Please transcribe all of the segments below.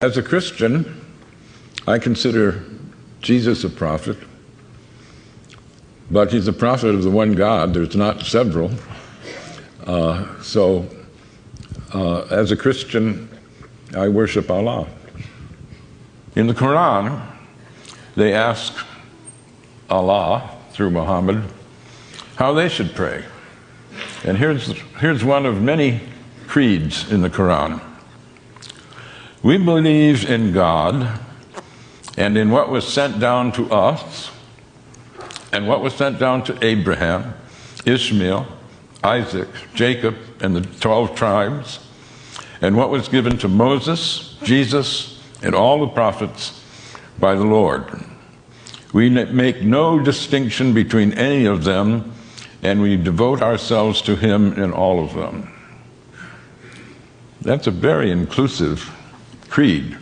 As a Christian, I consider Jesus a prophet, but he's a prophet of the one God. There's not several. As a Christian, I worship Allah. In the Quran, they ask Allah, through Muhammad, how they should pray. And here's one of many creeds in the Quran. We believe in God and in what was sent down to us and what was sent down to Abraham, Ishmael, Isaac, Jacob, and the 12 tribes, and what was given to Moses, Jesus, and all the prophets by the Lord. We make no distinction between any of them, and we devote ourselves to him in all of them. That's a very inclusive creed.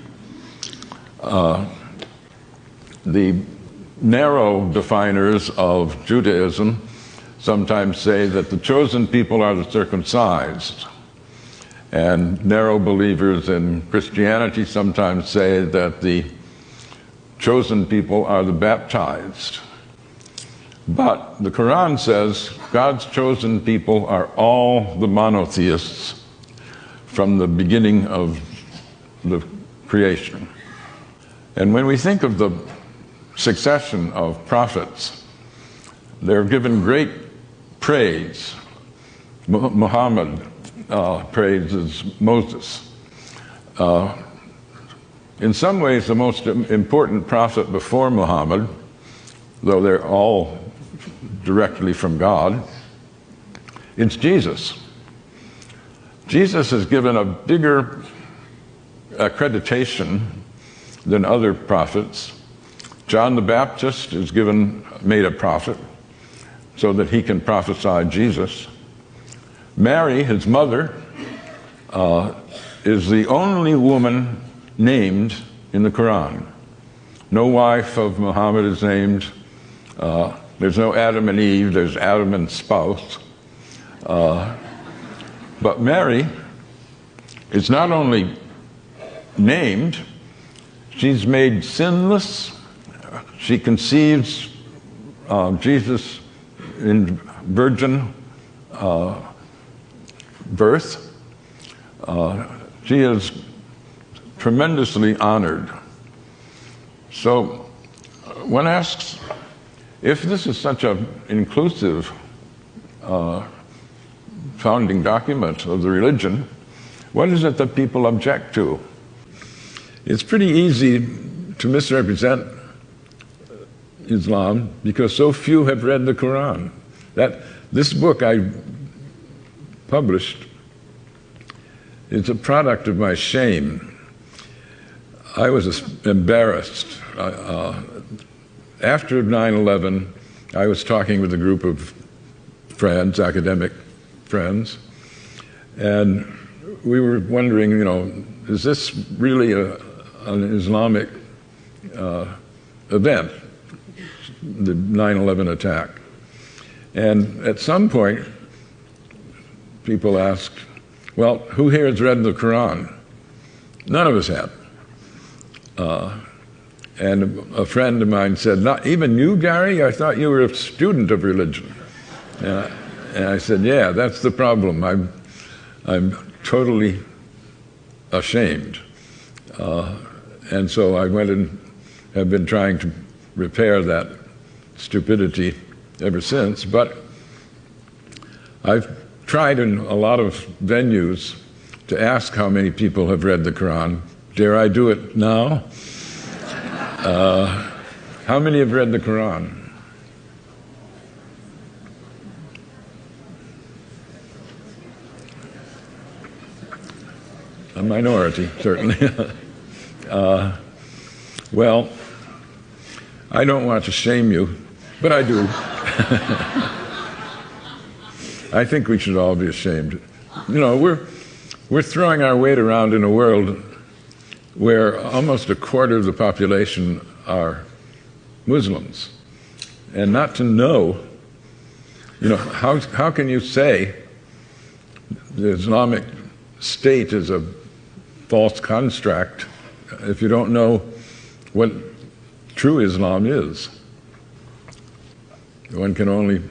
The narrow definers of Judaism sometimes say that the chosen people are the circumcised, and narrow believers in Christianity sometimes say that the chosen people are the baptized. But the Quran says God's chosen people are all the monotheists from the beginning of the creation. And when we think of the succession of prophets, they're given great praise. Muhammad praises Moses. In some ways, the most important prophet before Muhammad, though they're all directly from God, it's Jesus. Jesus is given a bigger accreditation than other prophets. John the Baptist is made a prophet so that he can prophesy Jesus. Mary, his mother, is the only woman named in the Quran. No wife of Muhammad is named. There's no Adam and Eve, there's Adam and spouse. But Mary is not only named, she's made sinless. She conceives Jesus in virgin birth. She is tremendously honored. So one asks, if this is such an inclusive founding document of the religion, what is it that people object to? It's pretty easy to misrepresent Islam because so few have read the Quran. This book I published is a product of my shame. I was embarrassed. After 9/11, I was talking with a group of friends, academic friends, and we were wondering, is this really an Islamic event, the 9/11 attack? And at some point, people asked, well, who here has read the Quran? None of us had. And a friend of mine said, not even you, Gary? I thought you were a student of religion. And I said, yeah, that's the problem. I'm totally ashamed. And so I went and have been trying to repair that stupidity ever since. But I've tried in a lot of venues to ask how many people have read the Quran. Dare I do it now? How many have read the Quran? A minority, certainly. Well, I don't want to shame you, but I do. I think we should all be ashamed. We're throwing our weight around in a world where almost a quarter of the population are Muslims. And not to know, how can you say the Islamic State is a false construct if you don't know what true Islam is. One can only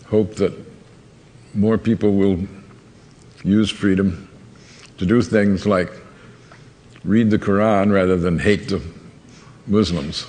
hope that more people will use freedom to do things like read the Quran rather than hate the Muslims.